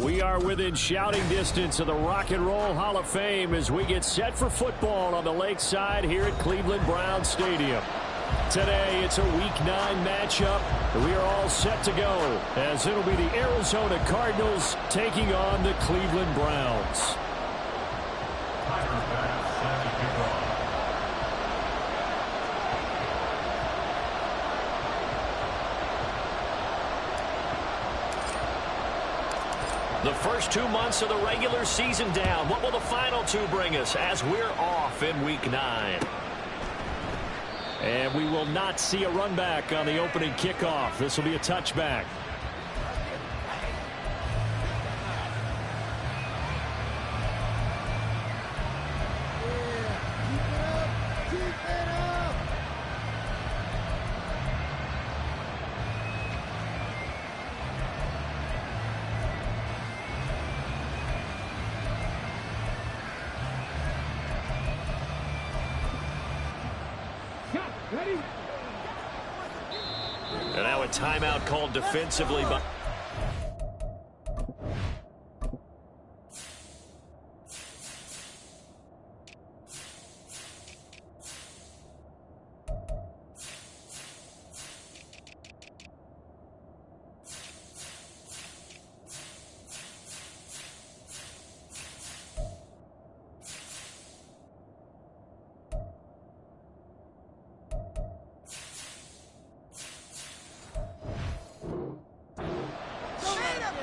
We are within shouting distance of the Rock and Roll Hall of Fame as we get set for football on the lakeside here at Cleveland Browns Stadium. Today, it's a Week 9 matchup. We are all set to go as it'll be the Arizona Cardinals taking on the Cleveland Browns. The first 2 months of the regular season down. What will the final 2 bring us as we're off in Week 9? And we will not see a run back on the opening kickoff. This will be a touchback. And now a timeout called defensively by...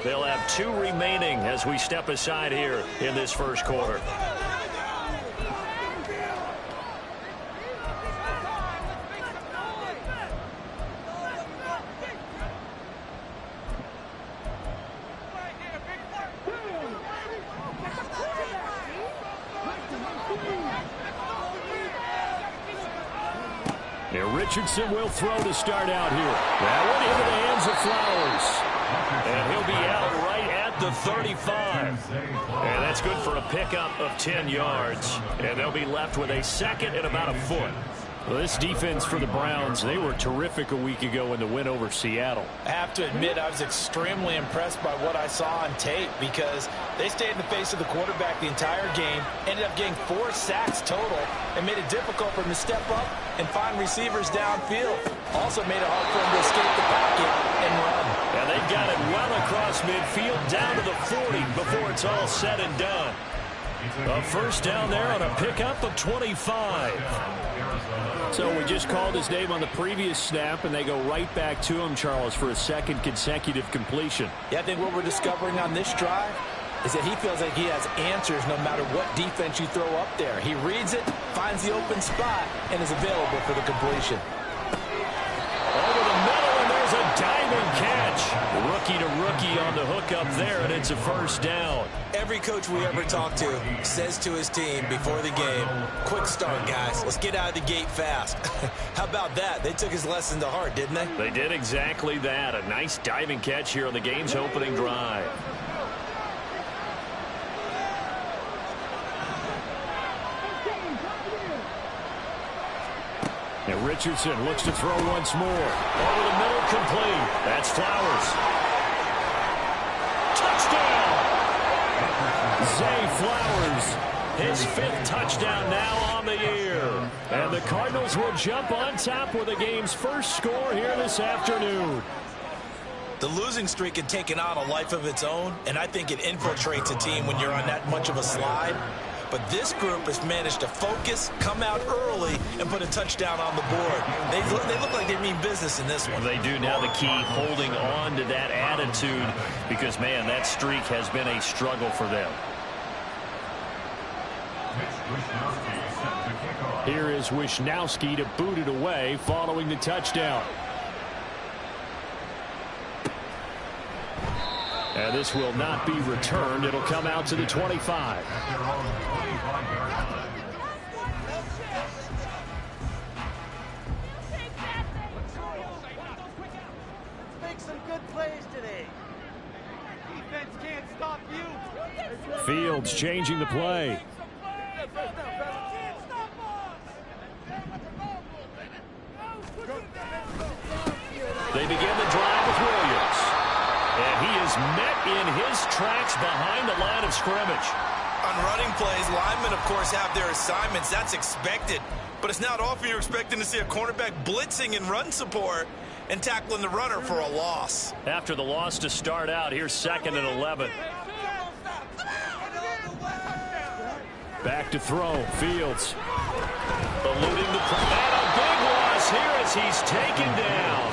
They'll have 2 remaining as we step aside here in this first quarter. Now Richardson will throw to start out here. That one into the hands of Flowers. And he'll be out right at the 35. And that's good for a pickup of 10 yards. And they'll be left with a second and about a foot. Well, this defense for the Browns, they were terrific a week ago in the win over Seattle. I have to admit, I was extremely impressed by what I saw on tape because they stayed in the face of the quarterback the entire game, ended up getting 4 sacks total, and made it difficult for him to step up and find receivers downfield. Also made it hard for him to escape the pocket and run. And they got it well across midfield down to the 40 before it's all said and done. A first down there on a pickup of 25. So we just called his name on the previous snap, and they go right back to him, Charles, for a second consecutive completion. Yeah, I think what we're discovering on this drive is that he feels like he has answers no matter what defense you throw up there. He reads it, finds the open spot, and is available for the completion. Over the middle, and there's a diamond catch. Rookie to rookie on the hook up there, and it's a first down. Every coach we ever talk to says to his team before the game, quick start, guys. Let's get out of the gate fast. How about that? They took his lesson to heart, didn't they? They did exactly that. A nice diving catch here on the game's opening drive. And Richardson looks to throw once more. Over the middle, complete. That's Flowers. Touchdown! Zay Flowers, his 5th touchdown now on the year. And the Cardinals will jump on top with the game's first score here this afternoon. The losing streak had taken on a life of its own, and I think it infiltrates a team when you're on that much of a slide. But this group has managed to focus, come out early, and put a touchdown on the board. They look like they mean business in this one. They do. Now the key, holding on to that attitude, because, man, that streak has been a struggle for them. Here is Wishnowski to boot it away following the touchdown. And this will not be returned. It'll come out to the 25. Make some good plays today. Defense can't stop you. Fields changing the play. They begin the drive with Williams. And he is met in his tracks behind the line of scrimmage. On running plays, linemen, of course, have their assignments. That's expected. But it's not often you're expecting to see a cornerback blitzing in run support and tackling the runner for a loss. After the loss to start out, here's 2nd and 11. Back to throw. Fields. Eluding the and a big loss here as he's taken down.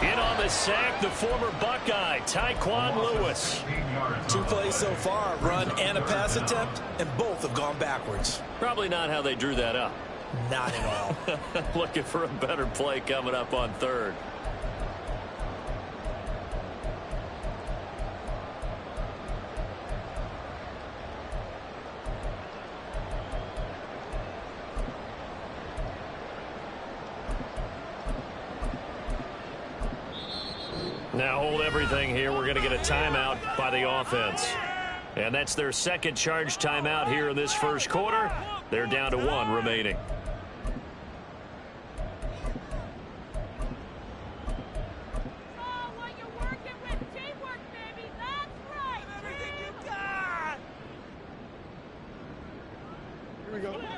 In on the sack, the former Buckeye, Tyquan Lewis. 2 plays so far, run and a pass attempt, and both have gone backwards. Probably not how they drew that up. Not at all. Looking for a better play coming up on 3rd. Now hold everything here. We're going to get a timeout by the offense. And that's their 2nd charge timeout here in this 1st quarter. They're down to 1 remaining.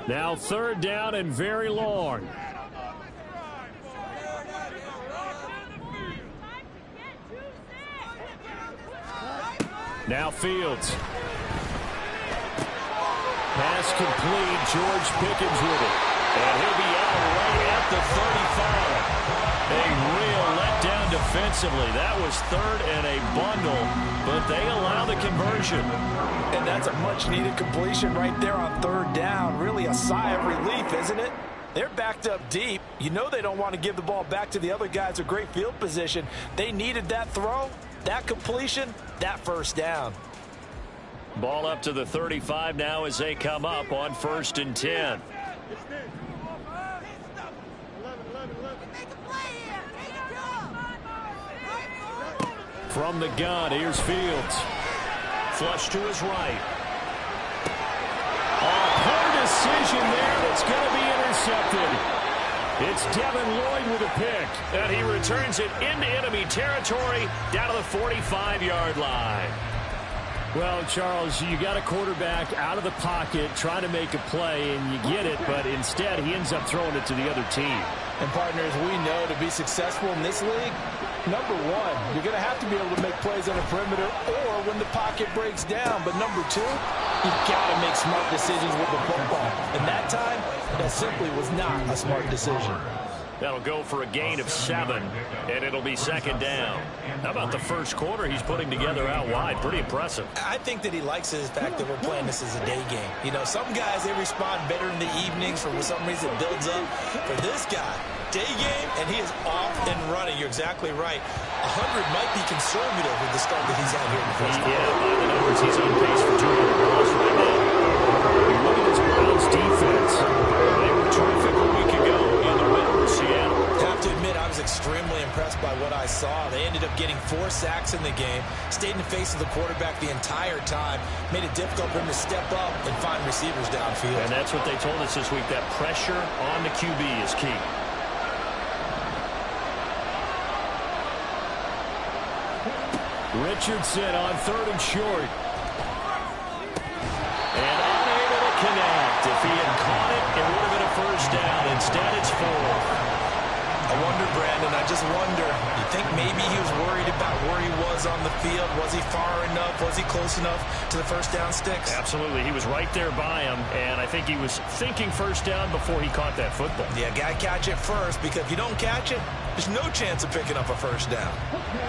Now 3rd down and very long. Now Fields. Pass complete. George Pickens with it. And he'll be out right at the 35. A real letdown defensively. That was 3rd and a bundle, but they allow the conversion. And that's a much-needed completion right there on 3rd down. Really a sigh of relief, isn't it? They're backed up deep. You know they don't want to give the ball back to the other guys. A great field position. They needed that throw, that completion, that 1st down. Ball up to the 35 now as they come up on 1st and 10. From the gun, here's Fields. Flush to his right. Poor decision there. That's going to be intercepted. It's Devin Lloyd with a pick, and he returns it into enemy territory down to the 45-yard line. Well, Charles, you got a quarterback out of the pocket trying to make a play, and you get it, but instead he ends up throwing it to the other team. And, partners, we know to be successful in this league, number 1, you're going to have to be able to make plays on the perimeter or when the pocket breaks down. But number 2, you've got to make smart decisions with the football. And that time, that simply was not a smart decision. That'll go for a gain of 7, and it'll be 2nd down. How about the 1st quarter he's putting together out wide? Pretty impressive. I think that he likes the fact that we're playing this as a day game. You know, some guys, they respond better in the evenings for some reason it builds up. For this guy, day game, and he is off and running. You're exactly right. 100 might be conservative with the start that he's had here in the 1st quarter. Yeah, by the numbers, he's on pace for 200 plus right now. Look at this Browns defense. They were terrific a week ago in the win over Seattle. Have to admit, I was extremely impressed by what I saw. They ended up getting 4 sacks in the game, stayed in the face of the quarterback the entire time, made it difficult for him to step up and find receivers downfield. And that's what they told us this week, that pressure on the QB is key. Richardson on 3rd and short. And unable to connect. If he had caught it, it would have been a 1st down. Instead, it's 4. I wonder, Brandon, I just wonder, you think maybe he was worried about where he was on the field? Was he far enough? Was he close enough to the 1st down sticks? Absolutely. He was right there by him, and I think he was thinking 1st down before he caught that football. Yeah, got to catch it first, because if you don't catch it, there's no chance of picking up a 1st down.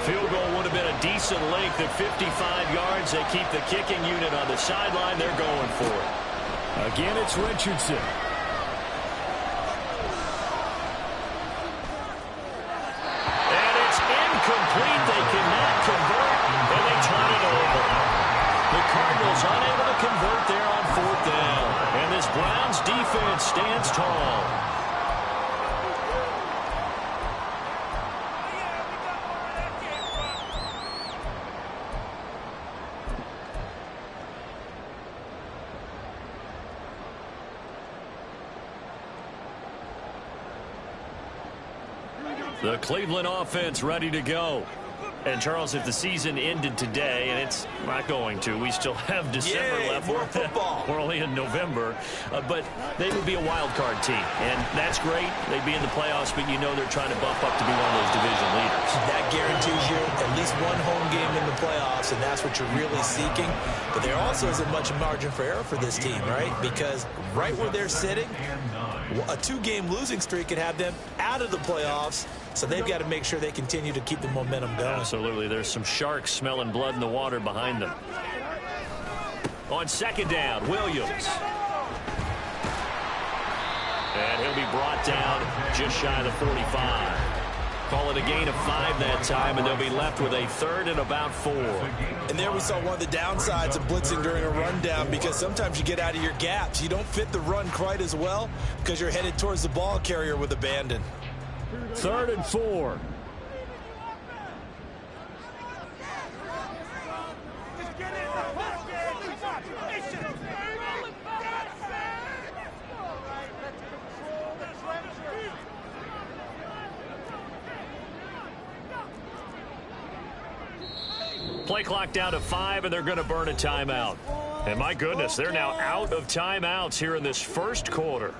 Field goal would have been a decent length at 55 yards. They keep the kicking unit on the sideline. They're going for it. Again, it's Richardson. Incomplete. They cannot convert, and they turn it over. The Cardinals unable to convert there on 4th down. And this Browns defense stands tall. The Cleveland offense ready to go. And, Charles, if the season ended today, and it's not going to, we still have December left. More football. We're only in November. But they would be a wild card team. And that's great. They'd be in the playoffs, but you know they're trying to bump up to be one of those division leaders. That guarantees you at least one home game in the playoffs, and that's what you're really seeking. But there also isn't much margin for error for this team, right? Because right where they're sitting, a 2-game losing streak could have them out of the playoffs. So they've got to make sure they continue to keep the momentum going. Absolutely. There's some sharks smelling blood in the water behind them. On second down, Williams. And he'll be brought down just shy of the 45. Call it a gain of 5 that time, and they'll be left with a 3rd and about 4. And there we saw one of the downsides of blitzing during a rundown, because sometimes you get out of your gaps. You don't fit the run quite as well because you're headed towards the ball carrier with abandon. 3rd and 4. Play clock down to 5, and they're going to burn a timeout. And my goodness, they're now out of timeouts here in this first quarter.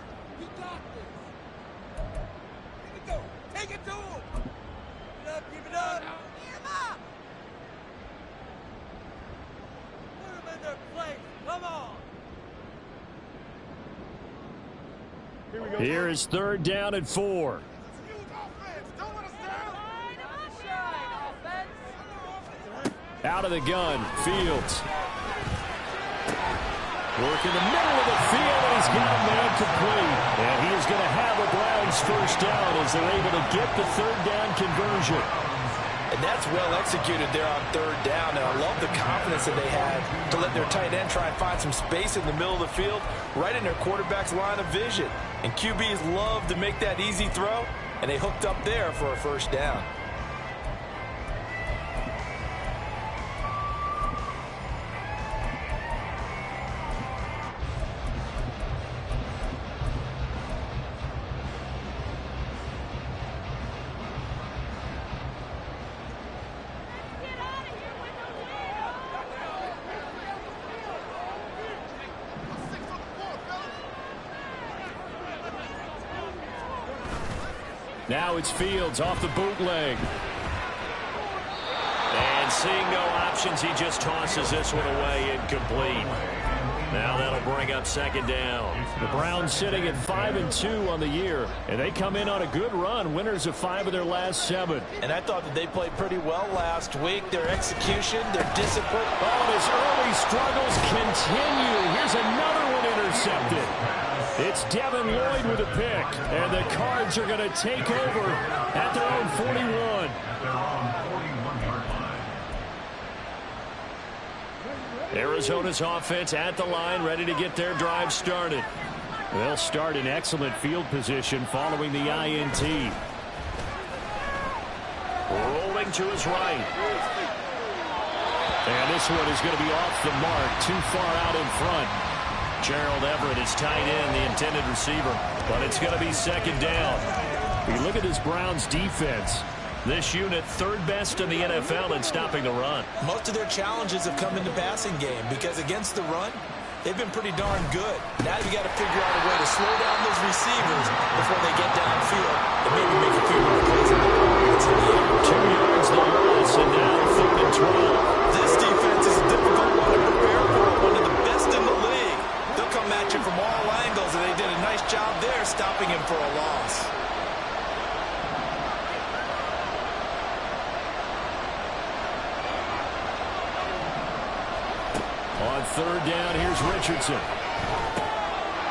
Take it to him. Give it up. Give him up. Put him in their place. Come on. Here is 3rd down and 4. Out of the gun, Fields. Work in the middle of the field, and he's got a man complete. And he is going to have a Browns first down as they're able to get the 3rd down conversion. And that's well executed there on 3rd down. And I love the confidence that they had to let their tight end try and find some space in the middle of the field, right in their quarterback's line of vision. And QBs love to make that easy throw, and they hooked up there for a first down. Now it's Fields off the bootleg. And seeing no options, he just tosses this one away, incomplete. Now that'll bring up 2nd down. The Browns sitting at 5-2 on the year, and they come in on a good run, winners of 5 of their last 7. And I thought that they played pretty well last week. Their execution, their discipline. Oh, his early struggles continue. Here's another one intercepted. It's Devin Lloyd with a pick, and the Cards are going to take over at their own 41. Arizona's offense at the line, ready to get their drive started. They'll start in excellent field position following the INT. Rolling to his right. And this one is going to be off the mark, too far out in front. Gerald Everett is tight end, the intended receiver, but it's going to be 2nd down. We look at this Browns defense. This unit 3rd best in the NFL in stopping the run. Most of their challenges have come in the passing game because against the run, they've been pretty darn good. Now you got to figure out a way to slow down those receivers before they get downfield and maybe make a few more plays. It's in the air. 2 yards the loss, and now 3rd and 12. This defense is a difficult one to prepare for, one of the best in the league. They'll come at you from all angles, and they did a nice job there stopping him for a loss. On 3rd down, here's Richardson.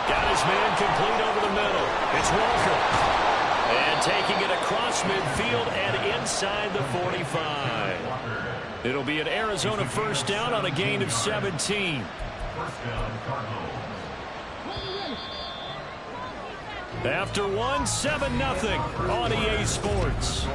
Got his man complete over the middle. It's Walker. And taking it across midfield and inside the 45. It'll be an Arizona first down on a gain of 17. After 1, 7-0 on EA Sports.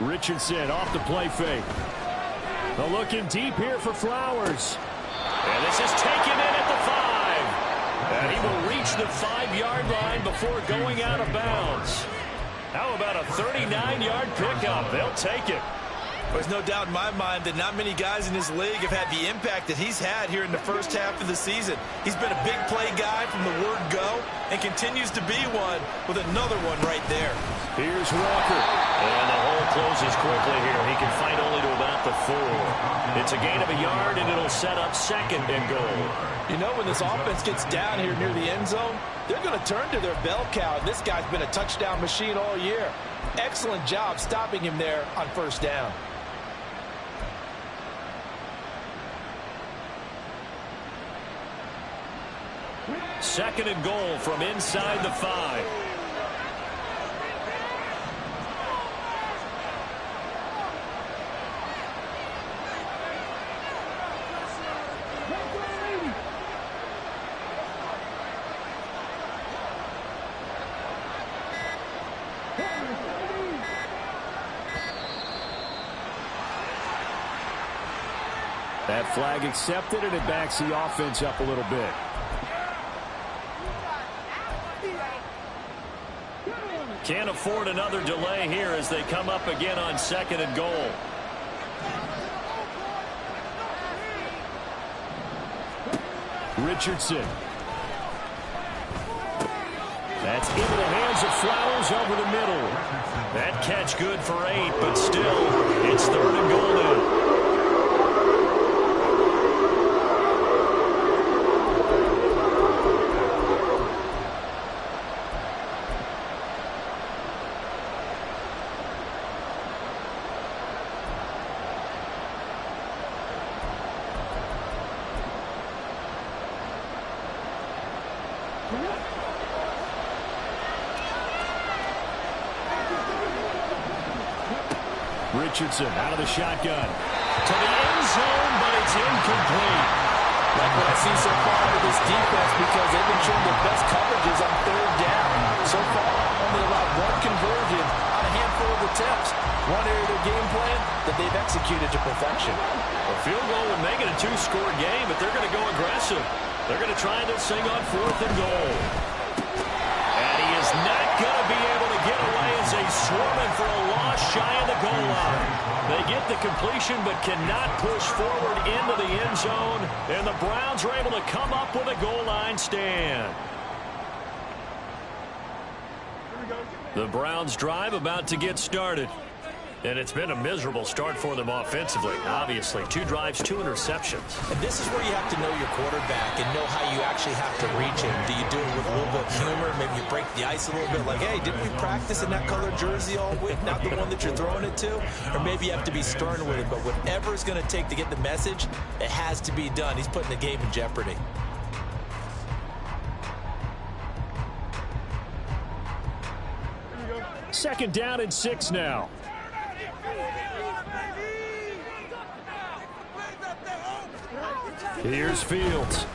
Richardson off the play fake. They're looking deep here for Flowers. And this is taken in at the 5. And he will reach the 5-yard line before going out of bounds. How about a 39-yard pickup? They'll take it. There's no doubt in my mind that not many guys in this league have had the impact that he's had here in the first half of the season. He's been a big play guy from the word go and continues to be one with another one right there. Here's Walker. And the hole closes quickly here. He can fight only to about the 4. It's a gain of a yard, and it'll set up 2nd and goal. You know, when this offense gets down here near the end zone, they're going to turn to their bell cow. This guy's been a touchdown machine all year. Excellent job stopping him there on first down. Second and goal from inside the 5. That flag accepted, and it backs the offense up a little bit. Can't afford another delay here as they come up again on 2nd and goal. Richardson. That's into the hands of Flowers over the middle. That catch good for 8, but still, it's 3rd and goal now. Richardson out of the shotgun to the end zone, but it's incomplete. Like what I see so far out of this defense, because they've been showing their best coverages on 3rd down. So far, only allowed 1 conversion on a handful of attempts. One area of their game plan that they've executed to perfection. A field goal would make it a 2-score game, but they're going to go aggressive. They're going to try this thing on 4th and goal. And he is not going to be able to get away as they swarm him for a loss shy of the goal line. They get the completion but cannot push forward into the end zone. And the Browns are able to come up with a goal line stand. The Browns drive about to get started. And it's been a miserable start for them offensively. Obviously, 2 drives, 2 interceptions. And this is where you have to know your quarterback and know how you actually have to reach him. Do you do it with a little bit of humor? Maybe you break the ice a little bit like, hey, didn't we practice in that colored jersey all week? Not the one that you're throwing it to? Or maybe you have to be stern with it. But whatever it's going to take to get the message, it has to be done. He's putting the game in jeopardy. Second down and 6 now. Here's Fields.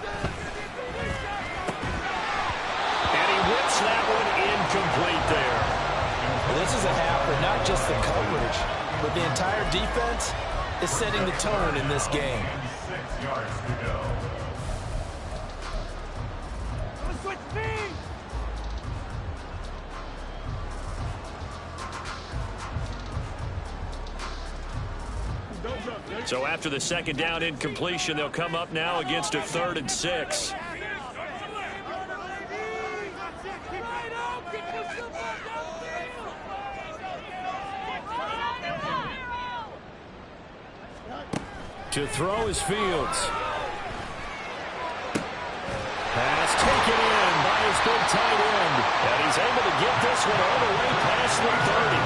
And he whips that one incomplete there. Well, this is a half where not just the coverage, but the entire defense is setting the tone in this game. 6 yards to go. Switch speed! So after the second down incompletion, they'll come up now against a 3rd and 6. To throw is Fields. Pass taken in by his big tight end. And he's able to get this one all the way past the 30.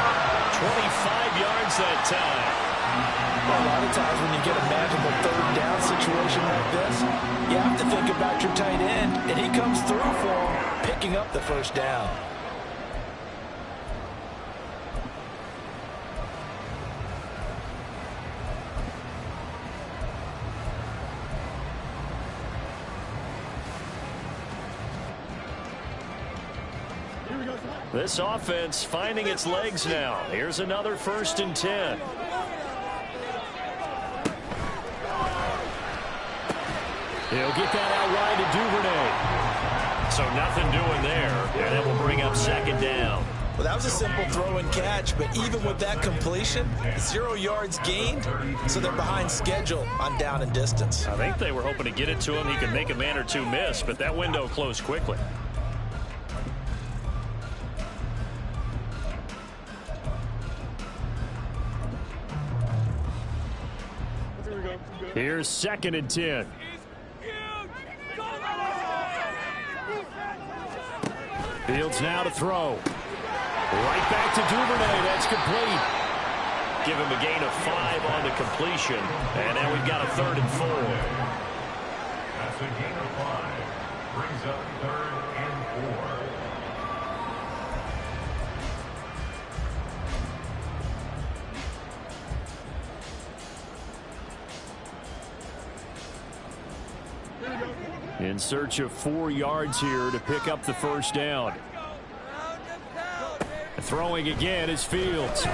25 yards that time. Well, a lot of times when you get a magical 3rd down situation like this, you have to think about your tight end, and he comes through for him, picking up the 1st down. This offense finding its legs now. Here's another 1st and 10. He'll get that out wide to Duvernay. So nothing doing there, and that will bring up 2nd down. Well, that was a simple throw and catch, but even with that completion, 0 yards gained, so they're behind schedule on down and distance. I think they were hoping to get it to him. He could make a man or two miss, but that window closed quickly. Here's 2nd and 10. Fields now to throw. Right back to Duvernay. That's complete. Give him a gain of 5 on the completion. And now we've got a 3rd and 4. That's a gain of 5. Brings up 3rd and 4. In search of 4 yards here to pick up the 1st down. Throwing again is Fields. And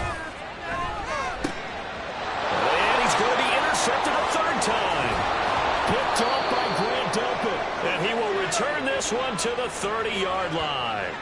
he's going to be intercepted a 3rd time. Picked off by Grant Delpit. And he will return this one to the 30-yard line.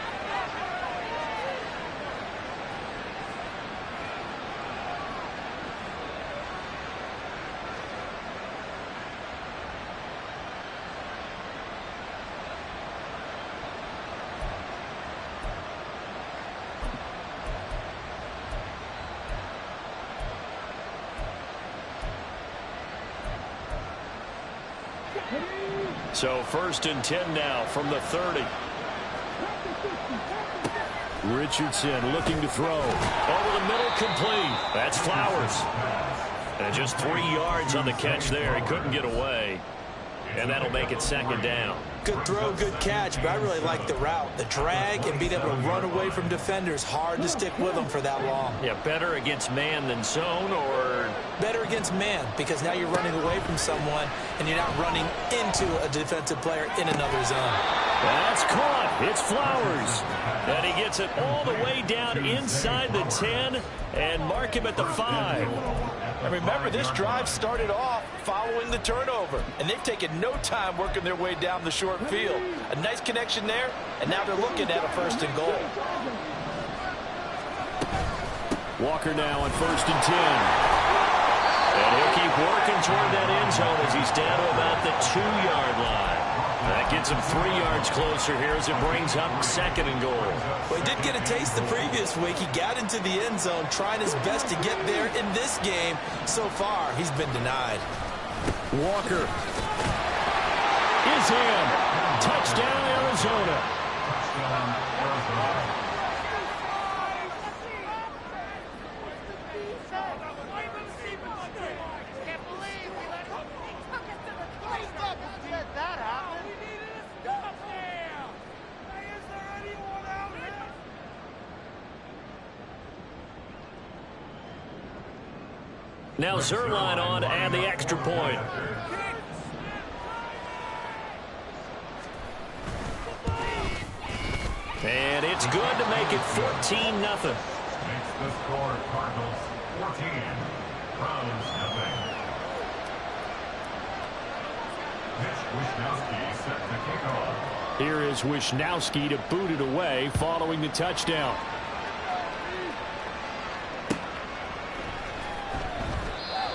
So 1st and 10 now from the 30. Richardson looking to throw. Over the middle, complete. That's Flowers. And just 3 yards on the catch there. He couldn't get away. And that'll make it 2nd down. Good throw, good catch, but I really like the route. The drag and being able to run away from defenders. Hard to stick with them for that long. Yeah, better against man than zone, or? Better against man, because now you're running away from someone and you're not running into a defensive player in another zone. That's caught. It's Flowers. And he gets it all the way down inside the 10 and mark him at the 5. And remember, this drive started off following the turnover, and they've taken no time working their way down the short field. A nice connection there, and now they're looking at a 1st and goal. Walker now on 1st and 10. And he'll keep working toward that end zone as he's down to about the 2-yard line. That gets him 3 yards closer here as it brings up 2nd and goal. Well, he did get a taste the previous week. He got into the end zone, trying his best to get there in this game. So far, he's been denied. Walker is in. Touchdown, Arizona. Now Zerline on to add the extra point. And it's good to make it 14-0. Makes the score Cardinals 14, Browns nothing. Mitch Wishnowsky set the kickoff. Here is Wishnowsky to boot it away following the touchdown.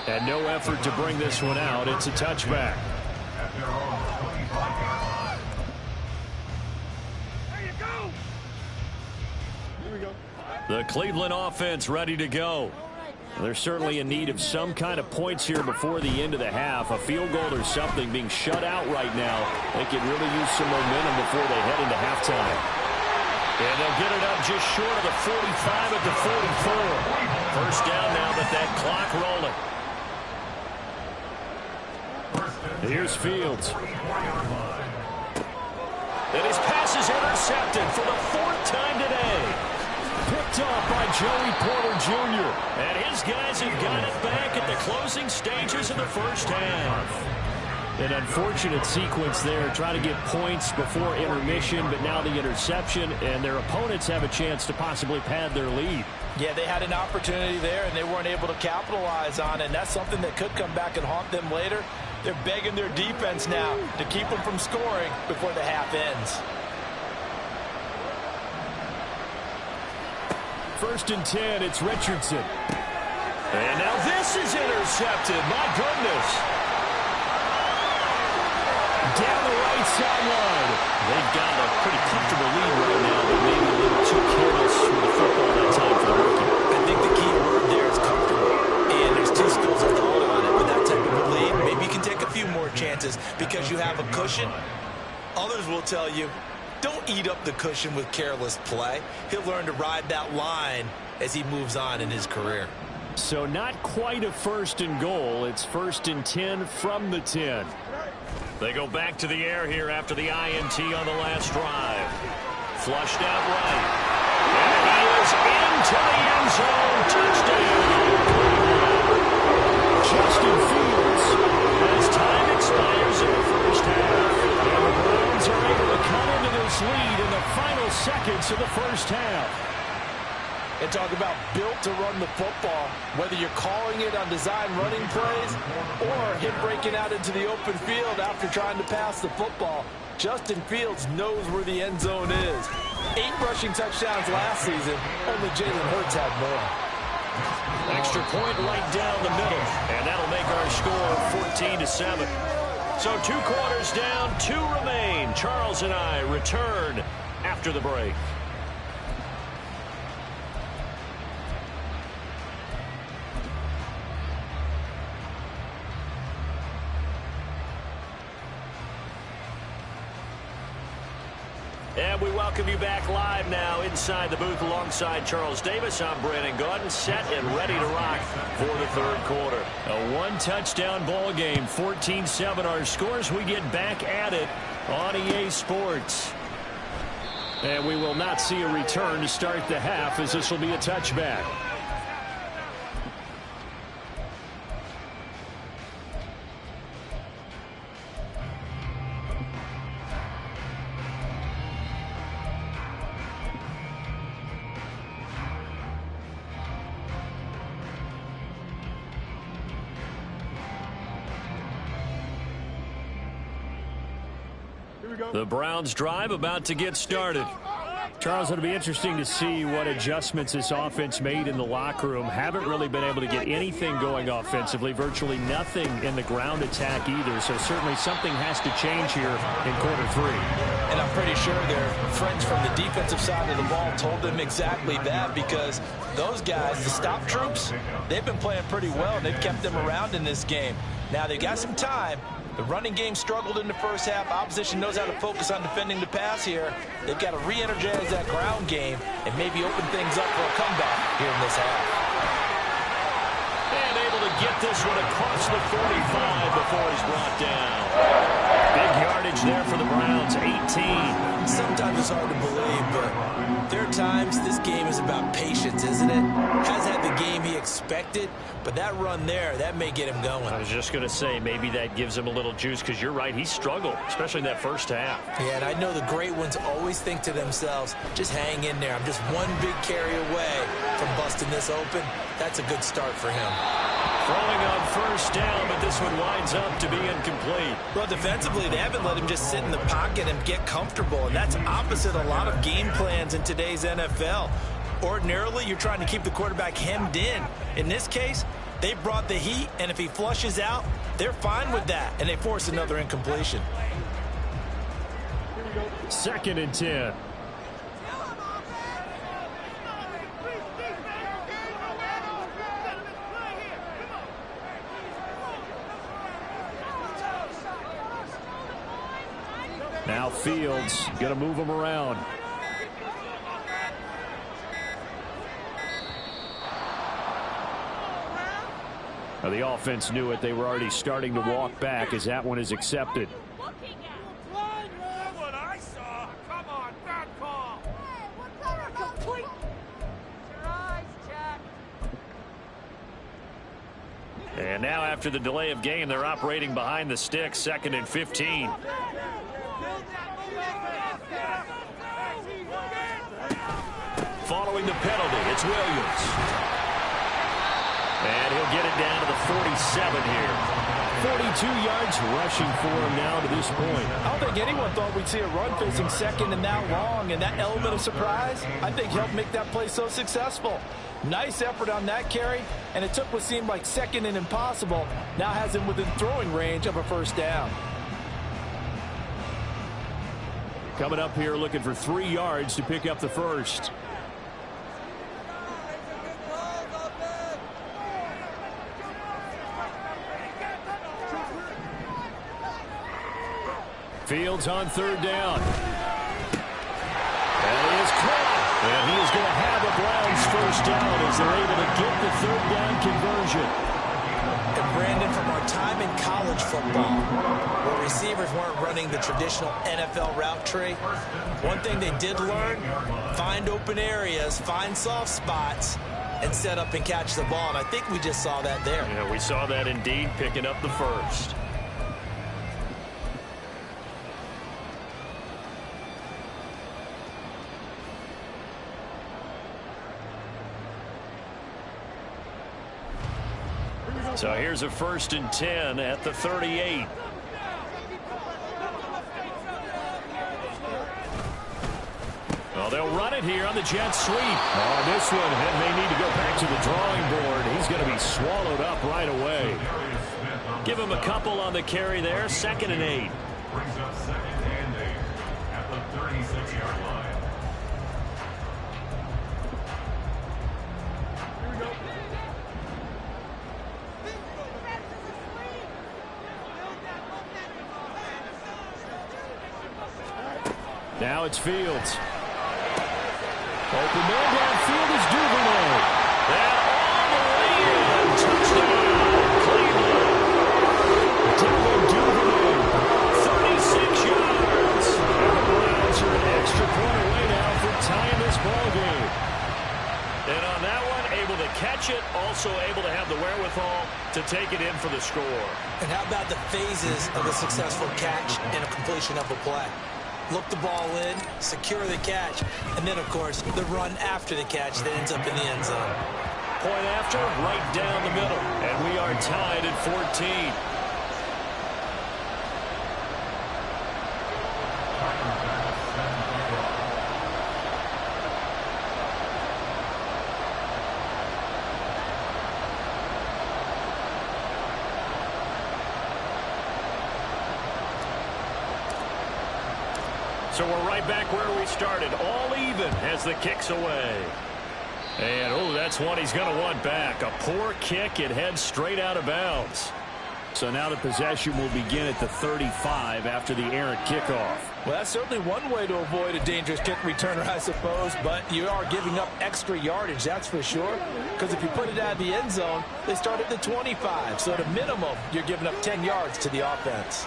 And no effort to bring this one out. It's a touchback. At their own 25-yard line. There you go. Here we go. The Cleveland offense ready to go. They're certainly in need of some kind of points here before the end of the half. A field goal or something, being shut out right now. They could really use some momentum before they head into halftime. And they'll get it up just short of the 45 at the 44. First down now, but that clock rolling. Here's Fields. And his pass is intercepted for the 4th time today. Picked off by Joey Porter Jr. And his guys have got it back at the closing stages of the first half. An unfortunate sequence there, trying to get points before intermission, but now the interception, and their opponents have a chance to possibly pad their lead. Yeah, they had an opportunity there, and they weren't able to capitalize on it, and that's something that could come back and haunt them later. They're begging their defense now to keep them from scoring before the half ends. 1st and 10, it's Richardson. And now this is intercepted. My goodness. Down the right sideline. They've got a pretty comfortable lead right now, but maybe a little too careless with the football that time for the rookie. I think the key word there is comfortable. And there's 2 schools of thought on it. With that type of a lead, maybe you can take a few more chances because you have a cushion. Others will tell you, don't eat up the cushion with careless play. He'll learn to ride that line as he moves on in his career. So not quite a 1st and goal. It's 1st and 10 from the 10. They go back to the air here after the INT on the last drive. Flushed out right. And he is into the end zone. Touchdown. Justin Fields, as time expires in the 1st half. And the Browns are able to cut into this lead in the final seconds of the 1st half. And talk about built to run the football, whether you're calling it on design running plays or him breaking out into the open field after trying to pass the football. Justin Fields knows where the end zone is. 8 rushing touchdowns last season. Only Jalen Hurts had more. Extra point right down the middle, and that'll make our score 14-7. So 2 quarters down, 2 remain. Charles and I return after the break. And we welcome you back live now inside the booth alongside Charles Davis. I'm Brandon Gaudin, set and ready to rock for the 3rd quarter. A 1-touchdown ball game, 14-7 our scores. We get back at it on EA Sports. And we will not see a return to start the half, as this will be a touchback. The Browns drive about to get started. Charles, it'll be interesting to see what adjustments this offense made in the locker room. Haven't really been able to get anything going offensively, virtually nothing in the ground attack either. So certainly something has to change here in quarter 3. And I'm pretty sure their friends from the defensive side of the ball told them exactly that, because those guys, the stop troops, they've been playing pretty well, and they've kept them around in this game. Now they've got some time. The running game struggled in the 1st half. Opposition knows how to focus on defending the pass here. They've got to re-energize that ground game and maybe open things up for a comeback here in this half. And able to get this one across the 45 before he's brought down. Big yardage there for the Browns, 18. Sometimes it's hard to believe, but there are times this game is about patience, isn't it? Has had the game he expected, but that run there, that may get him going. I was just going to say, maybe that gives him a little juice, because you're right, he struggled, especially in that 1st half. Yeah, and I know the great ones always think to themselves, just hang in there. I'm just one big carry away from busting this open. That's a good start for him. Throwing on 1st down, but this one winds up to be incomplete. Well, defensively, they haven't let him just sit in the pocket and get comfortable, and that's opposite a lot of game plans in today's NFL. Ordinarily, you're trying to keep the quarterback hemmed in. In this case, they brought the heat, and if he flushes out, they're fine with that, and they force another incompletion. 2nd and 10. Now Fields going to move him around. Now the offense knew it. They were already starting to walk back as that one is accepted. What I saw. Come on, bad call. Your eyes, Jack. And now after the delay of game, they're operating behind the sticks, 2nd and 15. Following the penalty, it's Williams. And he'll get it down to the 47 here. 42 yards rushing for him now to this point. I don't think anyone thought we'd see a run facing second and that long, and that element of surprise, I think, helped make that play so successful. Nice effort on that carry, and it took what seemed like second and impossible, now has him within throwing range of a first down. Coming up here looking for 3 yards to pick up the first. Fields on 3rd down. And he is caught. And he is going to have a Browns first down as they're able to get the 3rd down conversion. And Brandon, from our time in college football, where receivers weren't running the traditional NFL route tree, one thing they did learn, find open areas, find soft spots, and set up and catch the ball. And I think we just saw that there. Yeah, we saw that indeed, picking up the first. So here's a 1st and 10 at the 38. Well, they'll run it here on the jet sweep. Oh, this one may need to go back to the drawing board. He's going to be swallowed up right away. Give him a couple on the carry there. 2nd and 8. Brings up 2nd and 8 at the 36-yard line. Now it's Fields. Open man downfield is Duvernay. And all the way in. Touchdown, Cleveland. Dylan Duvernay. 36 yards. And the Browns are an extra point away now for tying this ball game. And on that one, able to catch it, also able to have the wherewithal to take it in for the score. And how about the phases of a successful catch and a completion of a play? Look the ball in, secure the catch, and then, of course, the run after the catch that ends up in the end zone. Point after, right down the middle. And we are tied at 14. So we're right back where we started, all even as the kick's away. And, oh, that's one he's going to want back. A poor kick. It heads straight out of bounds. So now the possession will begin at the 35 after the errant kickoff. Well, that's certainly one way to avoid a dangerous kick returner, I suppose, but you are giving up extra yardage, that's for sure, because if you put it out of the end zone, they start at the 25, so at a minimum, you're giving up 10 yards to the offense.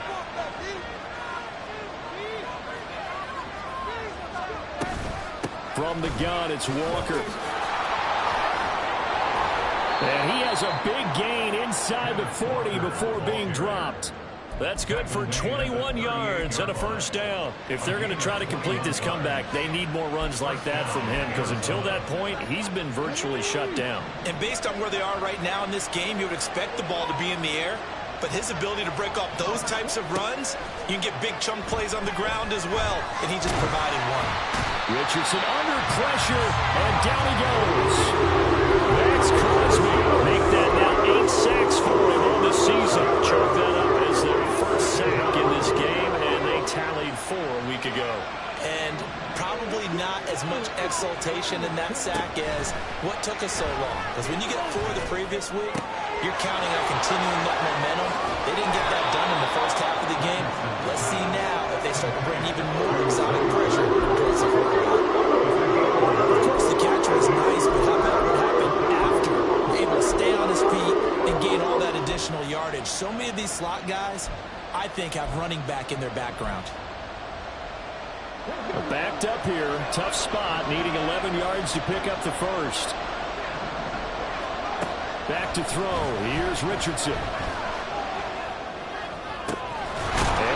From the gun, it's Walker. And he has a big gain inside the 40 before being dropped. That's good for 21 yards and a first down. If they're going to try to complete this comeback, they need more runs like that from him, because until that point, he's been virtually shut down. And based on where they are right now in this game, you would expect the ball to be in the air. But his ability to break off those types of runs, you can get big chunk plays on the ground as well. And he just provided one. Richardson under pressure, and down he goes. Max Crosby make that now 8 sacks for him on the season. Chalk that up as their first sack in this game, and they tallied 4 a week ago. And probably not as much exultation in that sack as what took us so long. Because when you get 4 the previous week, you're counting on continuing that momentum. They didn't get that done in the first half of the game. Let's see now if they start to bring even more exotic pressure towards the quarterback. Of course, the catch was nice, but how about what happened after? Able to stay on his feet and gain all that additional yardage. So many of these slot guys, I think, have running back in their background. Backed up here, tough spot, needing 11 yards to pick up the first. Back to throw. Here's Richardson. Able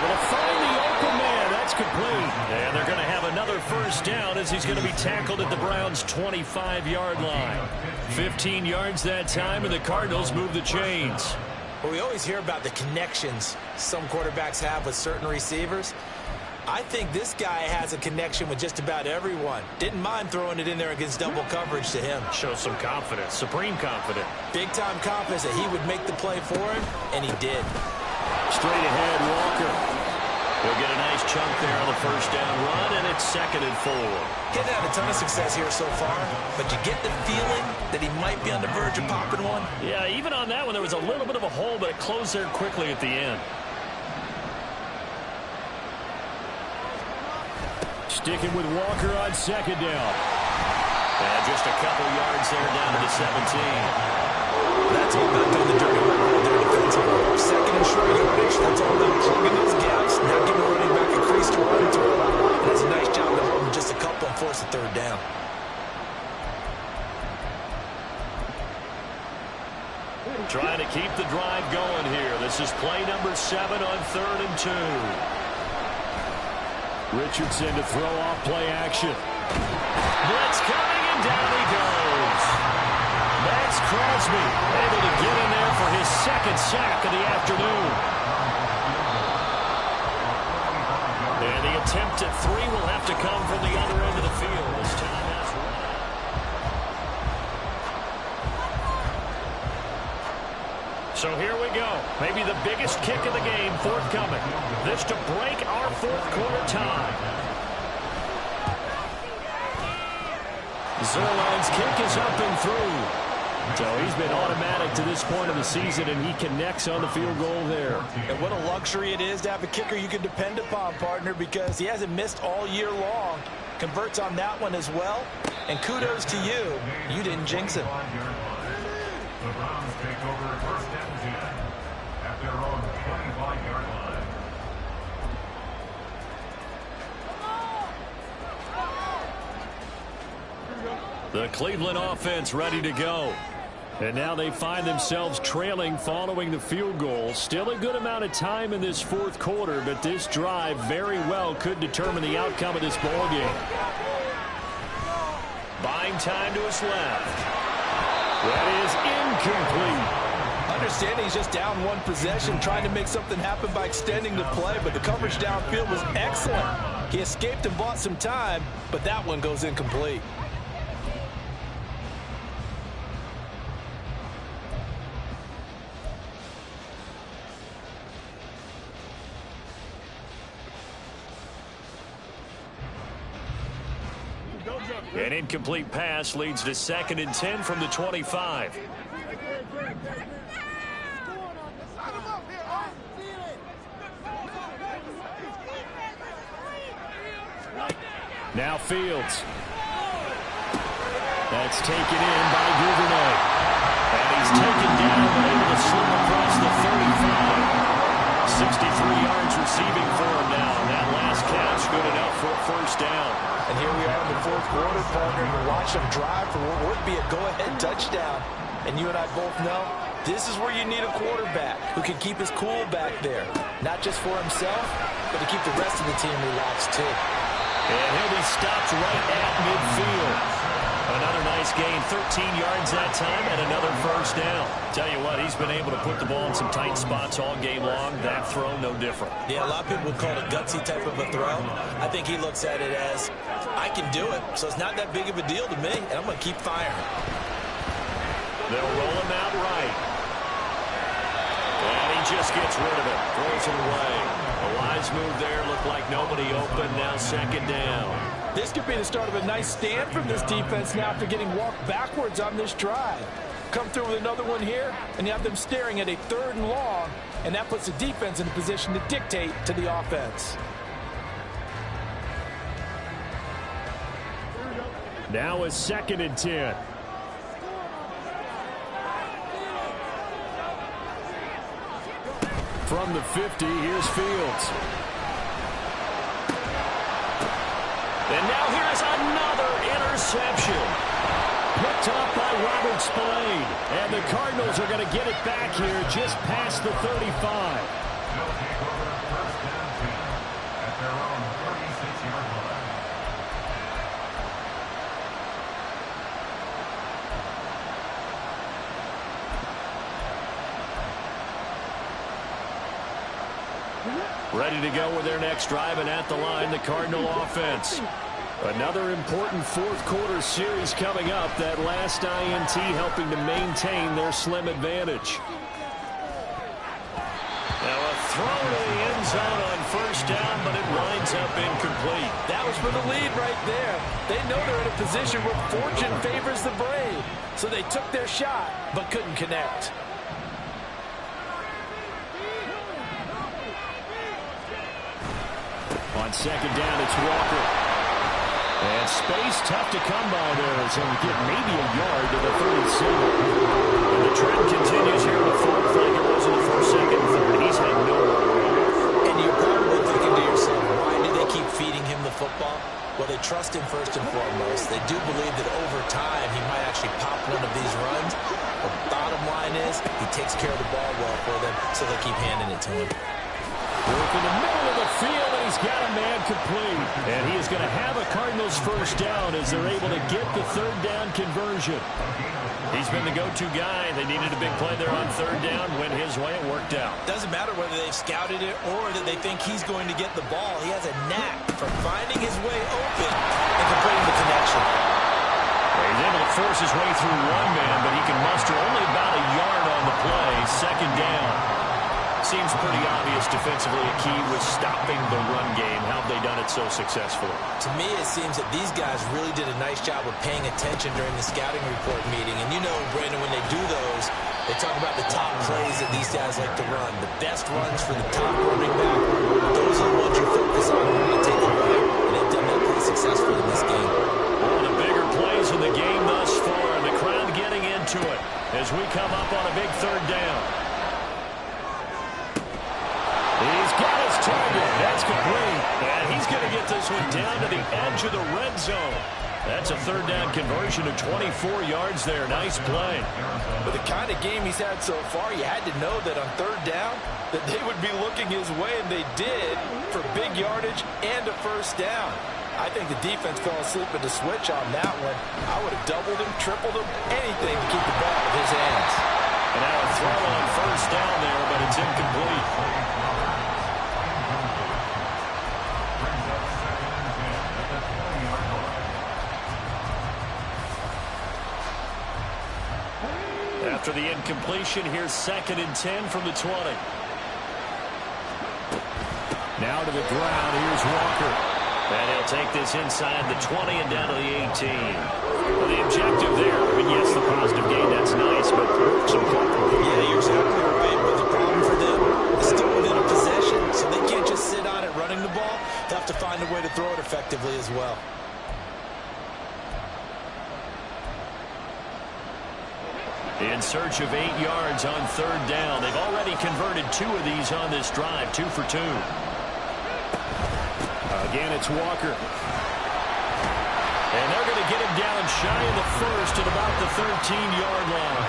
to find the open man. That's complete. And they're going to have another first down as he's going to be tackled at the Browns' 25-yard line. 15 yards that time, and the Cardinals move the chains. Well, we always hear about the connections some quarterbacks have with certain receivers. I think this guy has a connection with just about everyone. Didn't mind throwing it in there against double coverage to him. Shows some confidence, supreme confidence. Big-time confidence that he would make the play for him, and he did. Straight ahead, Walker. He'll get a nice chunk there on the first down run, and it's 2nd and 4. He hasn't had a ton of success here so far, but you get the feeling that he might be on the verge of popping one. Yeah, even on that one, there was a little bit of a hole, but it closed there quickly at the end. Sticking with Walker on 2nd down. And just a couple yards there down to the 17. That's all about doing the dirty work right there defensively. 2nd and short yardage, that's all about plugging those gaps, not giving the running back a crease to run through. And that's a nice job to hold him just a couple and force a 3rd down. Trying to keep the drive going here. This is play number 7 on 3rd and 2. Richardson to throw off play action. Blitz coming, and down he goes. That's Crosby, able to get in there for his 2nd sack of the afternoon. And the attempt at 3 will have to come from the other end of the field. This time that's run. So here we go. Maybe the biggest kick of the game forthcoming. This to break our 4th quarter tie. Zerline's kick is up and through. So he's been automatic to this point of the season, and he connects on the field goal there. And what a luxury it is to have a kicker you can depend upon, partner, because he hasn't missed all year long. Converts on that one as well. And kudos to you. You didn't jinx him. The Browns take over 1st and 10 at their own 25-yard line. The Cleveland offense ready to go. And now they find themselves trailing following the field goal. Still a good amount of time in this 4th quarter, but this drive very well could determine the outcome of this ball game. Buying time to his left. That is incomplete. Understanding he's just down 1 possession, trying to make something happen by extending the play, but the coverage downfield was excellent. He escaped and bought some time, but that one goes incomplete. An incomplete pass leads to 2nd and 10 from the 25. Now Fields. That's taken in by Duvernay. And he's taken down and able to slip across the 35. 63 yards receiving for him now. And that last catch good enough for a 1st down. And here we are in the 4th quarter, partner, to watch him drive for what would be a go-ahead touchdown. And you and I both know this is where you need a quarterback who can keep his cool back there. Not just for himself, but to keep the rest of the team relaxed too. And he'll be stopped right at midfield. Another nice gain, 13 yards that time, and another 1st down. Tell you what, he's been able to put the ball in some tight spots all game long. That throw, no different. Yeah, a lot of people would call it a gutsy type of a throw. I think he looks at it as, I can do it, so it's not that big of a deal to me, and I'm going to keep firing. They'll roll him out right. And he just gets rid of it, throws it away. A wise move there, looked like nobody open, now 2nd down. This could be the start of a nice stand from this defense now after getting walked backwards on this drive. Come through with another one here, and you have them staring at a 3rd and long, and that puts the defense in a position to dictate to the offense. Now a 2nd and 10. From the 50, here's Fields. And now here's another interception. Picked off by Robert Spillane. And the Cardinals are going to get it back here just past the 35. They'll take over first and 10 at their own 36-yard line. Ready to go with their next drive, and at the line, the Cardinal offense. Another important fourth quarter series coming up. That last INT helping to maintain their slim advantage. Now a throw to the end zone on first down, but it winds up incomplete. That was for the lead right there. They know they're in a position where fortune favors the brave. So they took their shot, but couldn't connect. On second down, it's Walker. And space tough to come by there. So we get maybe a yard to the 37. And the trend continues here in the fourth like it was in the first, second, and third. He's had nowhere to run. And you're probably thinking to yourself, why do they keep feeding him the football? Well, they trust him first and foremost. They do believe that over time he might actually pop one of these runs. The bottom line is he takes care of the ball well for them, so they keep handing it to him. Work in the middle of the field, and he's got a man complete. And he is going to have a Cardinals first down as they're able to get the third down conversion. He's been the go-to guy. They needed a big play there on third down. Went his way. It worked out. Doesn't matter whether they've scouted it or that they think he's going to get the ball. He has a knack for finding his way open and completing the connection. He's able to force his way through one man, but he can muster only about a yard on the play. Second down. Seems pretty obvious defensively a key was stopping the run game. How have they done it so successfully? To me, it seems that these guys really did a nice job of paying attention during the scouting report meeting. And you know, Brandon, when they do those, they talk about the top plays that these guys like to run. The best runs for the top running back. Those are the ones you focus on when you take the right. And they've done that pretty successfully in this game. One of the bigger plays in the game thus far. The crowd getting into it as we come up on a big third down. He's got his target. That's complete. And he's going to get this one down to the edge of the red zone. That's a third down conversion of 24 yards there. Nice play. With the kind of game he's had so far, you had to know that on third down that they would be looking his way, and they did, for big yardage and a first down. I think the defense fell asleep at the switch on that one. I would have doubled him, tripled him, anything to keep the ball in his hands. And now a throw on first down there, but it's incomplete. After the incompletion, here's 2nd and 10 from the 20. Now to the ground. Here's Walker. And he'll take this inside the 20 and down to the 18. Well, the objective there, I mean, yes, the positive gain, that's nice, but some comfort. Yeah, you're exactly right. But the problem for them is still within a possession, so they can't just sit on it running the ball. They have to find a way to throw it effectively as well. In search of 8 yards on third down. They've already converted 2 of these on this drive, 2 for 2. Again, it's Walker. And they're going to get him down shy of the first at about the 13-yard line.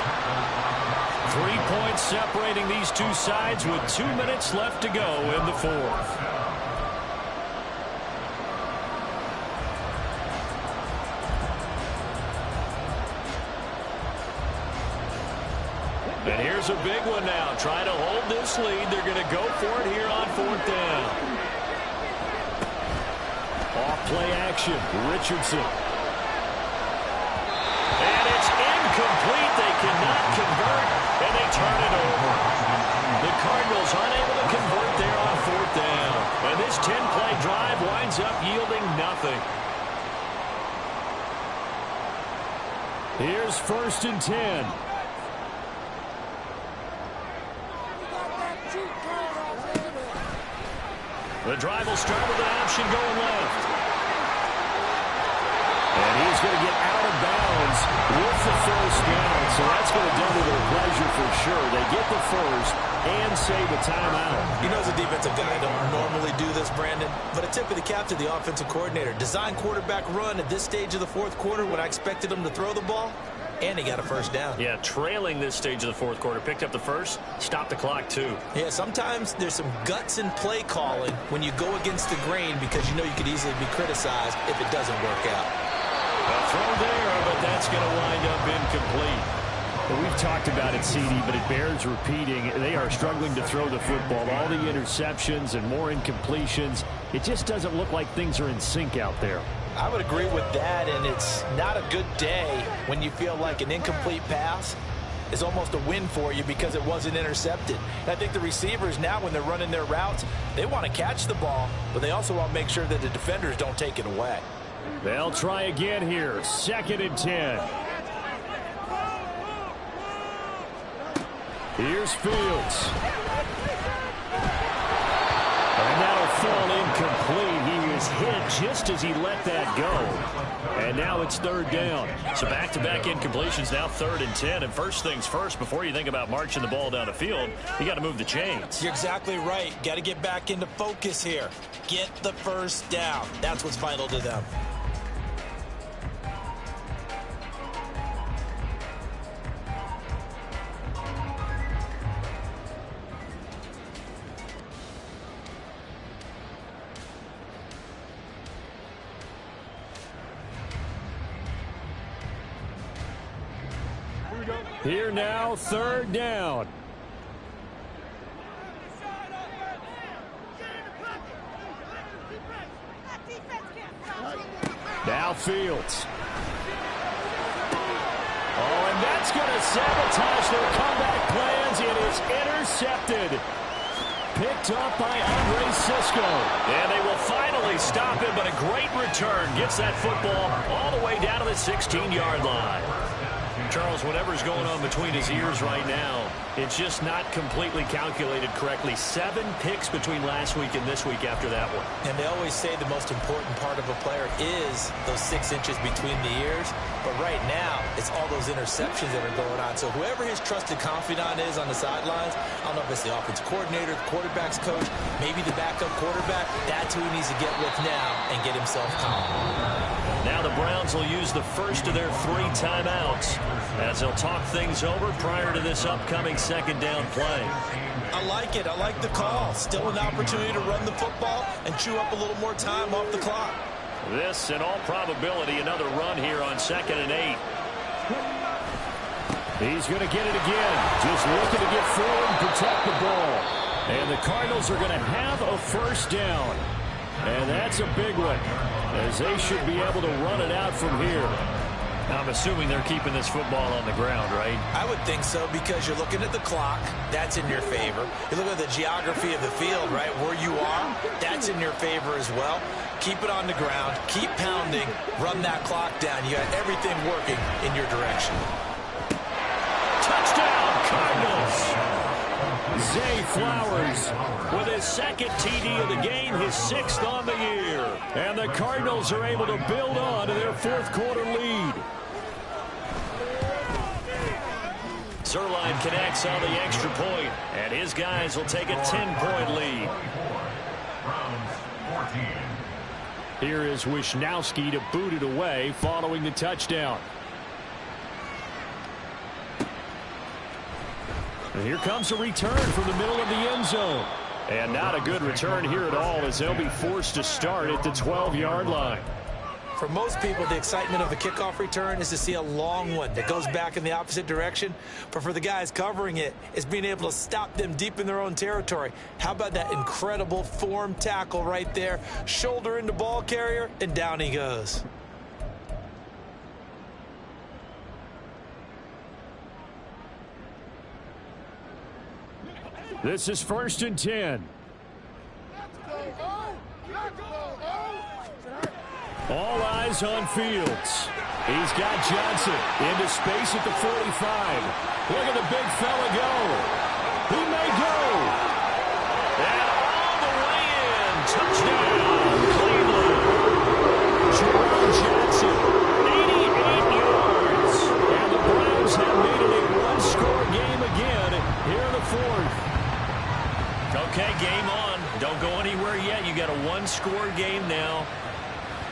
3 points separating these two sides with 2 minutes left to go in the fourth. And here's a big one now. Trying to hold this lead. They're going to go for it here on fourth down. Off play action. Richardson. And it's incomplete. They cannot convert, and they turn it over. The Cardinals unable to convert there on fourth down. And this 10-play drive winds up yielding nothing. Here's 1st and 10. The drive will start with an option going left. And he's going to get out of bounds with the first down, so that's going to double their pleasure for sure. They get the first and save a timeout. You know, as a defensive guy, I don't normally do this, Brandon, but a tip of the cap to the offensive coordinator. Design quarterback run at this stage of the fourth quarter when I expected him to throw the ball, and he got a first down. Yeah, trailing this stage of the fourth quarter. Picked up the first, stopped the clock too. Yeah, sometimes there's some guts in play calling when you go against the grain because you know you could easily be criticized if it doesn't work out. A throw there, but that's going to wind up incomplete. Well, we've talked about it, CD, but it bears repeating. They are struggling to throw the football. All the interceptions and more incompletions. It just doesn't look like things are in sync out there. I would agree with that, and it's not a good day when you feel like an incomplete pass is almost a win for you because it wasn't intercepted. And I think the receivers now, when they're running their routes, they want to catch the ball, but they also want to make sure that the defenders don't take it away. They'll try again here. 2nd and 10. Here's Fields. And that'll fall incomplete. He was hit just as he let that go. And now it's 3rd down. So back-to-back incompletions, now 3rd and 10. And first things first, before you think about marching the ball down the field, you got to move the chains. You're exactly right. Got to get back into focus here. Get the first down. That's what's vital to them. Here now, 3rd down. Now Fields. Oh, and that's going to sabotage their comeback plans. It is intercepted. Picked up by Andre Cisco. And they will finally stop him, but a great return. Gets that football all the way down to the 16-yard line. Charles, whatever's going on between his ears right now, it's just not completely calculated correctly. 7 picks between last week and this week after that one. And they always say the most important part of a player is those 6 inches between the ears. But right now, it's all those interceptions that are going on. So whoever his trusted confidant is on the sidelines, I don't know if it's the offensive coordinator, the quarterback's coach, maybe the backup quarterback, that's who he needs to get with now and get himself calm. Now the Browns will use the first of their 3 timeouts as they'll talk things over prior to this upcoming 2nd down play. I like it. I like the call. Still an opportunity to run the football and chew up a little more time off the clock. This, in all probability, another run here on 2nd and 8. He's going to get it again. Just looking to get forward and protect the ball. And the Cardinals are going to have a first down. And that's a big one, as they should be able to run it out from here. I'm assuming they're keeping this football on the ground, right? I would think so, because you're looking at the clock. That's in your favor. You look at the geography of the field, right? Where you are, that's in your favor as well. Keep it on the ground. Keep pounding. Run that clock down. You got everything working in your direction. Touchdown, Cardinals! Zay Flowers with his 2nd TD of the game, his 6th on the year. And the Cardinals are able to build on to their 4th quarter lead. Zerline connects on the extra point, and his guys will take a 10-point lead. Here is Wisnowski to boot it away following the touchdown. And here comes a return from the middle of the end zone. And not a good return here at all, as they'll be forced to start at the 12-yard line. For most people, the excitement of a kickoff return is to see a long one that goes back in the opposite direction. But for the guys covering it, it's being able to stop them deep in their own territory. How about that incredible form tackle right there? Shoulder into ball carrier, and down he goes. This is 1st and 10. All eyes on Fields. He's got Johnson into space at the 45. Look at the big fella go. He may go. And all the way in. Touchdown, Cleveland. Jerome Johnson, 88 yards.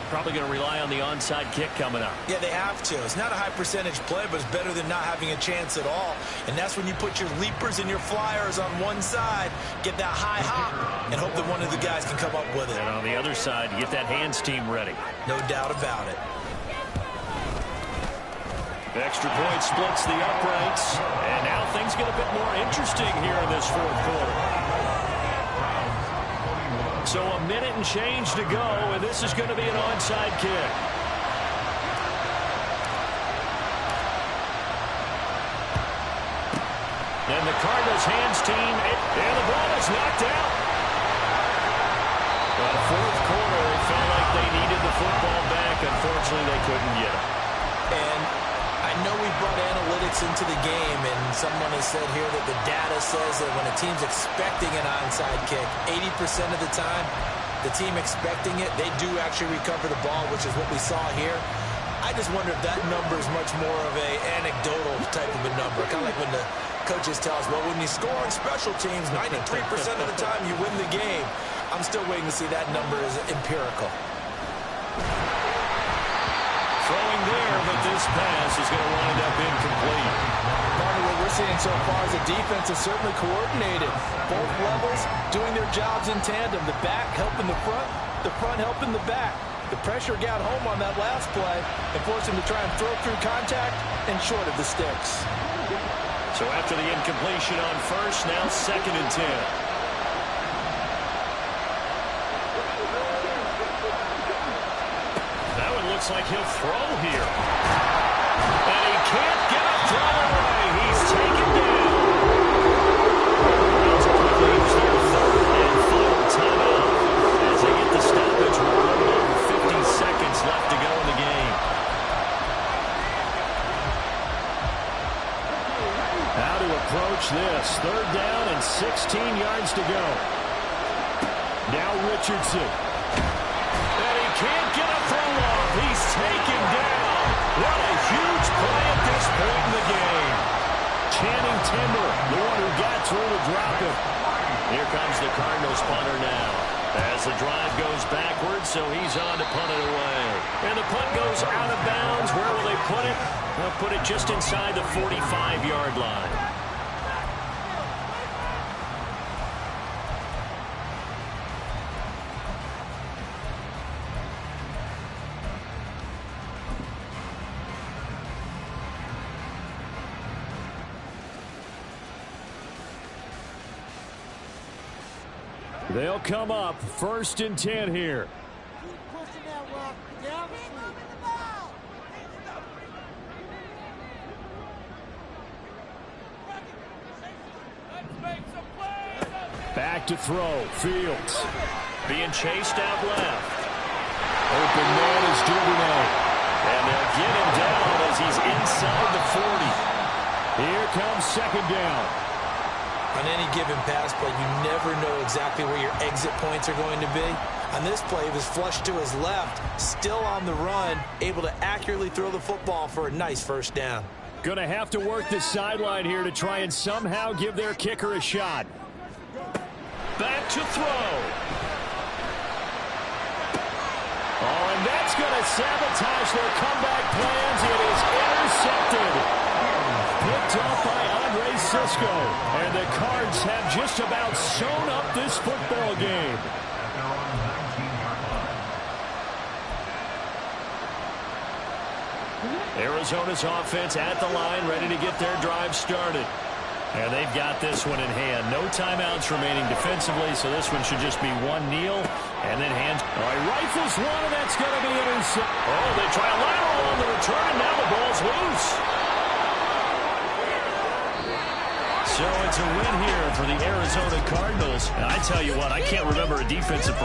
Probably going to rely on the onside kick coming up. Yeah, they have to. It's not a high percentage play, but it's better than not having a chance at all. And that's when you put your leapers and your flyers on one side, get that high hop, and hope that one of the guys can come up with it. And on the other side, you get that hands team ready. No doubt about it. Extra point splits the uprights. And now things get a bit more interesting here in this fourth quarter. So a minute and change to go, and this is going to be an onside kick. And the Cardinals hands team, and the ball is knocked out. Well, fourth quarter, it felt like they needed the football back. Unfortunately, they couldn't get it. And I know we brought analytics into the game, and someone has said here that the data says that when a team's expecting an onside kick, 80% of the time, the team expecting it, they do actually recover the ball, which is what we saw here. I just wonder if that number is much more of a anecdotal type of a number, kind of like when the coaches tell us, well, when you score on special teams, 93% of the time you win the game. I'm still waiting to see that number is empirical. Throwing there, but this pass is going to wind up incomplete. What we're seeing so far is the defense is certainly coordinated. Both levels doing their jobs in tandem. The back helping the front helping the back. The pressure got home on that last play and forced him to try and throw through contact and short of the sticks. So after the incompletion on first, now 2nd and 10. That one looks like he'll throw here. And he can't get a throw away. He's taken down. That's quickly into their 3rd and final timeout as they get the stoppage with a little over 50 seconds left to go in the game. How to approach this. 3rd down and 16 yards to go. Now Richardson. And he can't get a throw off. He's taken down. What a huge play at this point in the game. Channing Timber, the one who got through to drop it. Here comes the Cardinals punter now. As the drive goes backwards, so he's on to punt it away. And the punt goes out of bounds. Where will they put it? They'll put it just inside the 45-yard line. They'll come up 1st and 10 here. Keep pushing that rock down the street. Back to throw. Fields being chased out left. Open man is Duvernay. And they'll get him down as he's inside the 40. Here comes 2nd down. On any given pass play, you never know exactly where your exit points are going to be. On this play, he was flushed to his left, still on the run, able to accurately throw the football for a nice 1st down. Going to have to work the sideline here to try and somehow give their kicker a shot. Back to throw. Oh, and that's going to sabotage their comeback plans. It is intercepted. Picked off by Andre Sisco. And the Cards have just about sewn up this football game. Arizona's offense at the line, ready to get their drive started. And they've got this one in hand. No timeouts remaining defensively, so this one should just be one kneel and then hands. Oh, he rifles one, and that's going to be intercepted. Oh, they try a lateral on the return. Now the ball's loose. So it's a win here for the Arizona Cardinals. And I tell you what, I can't remember a defensive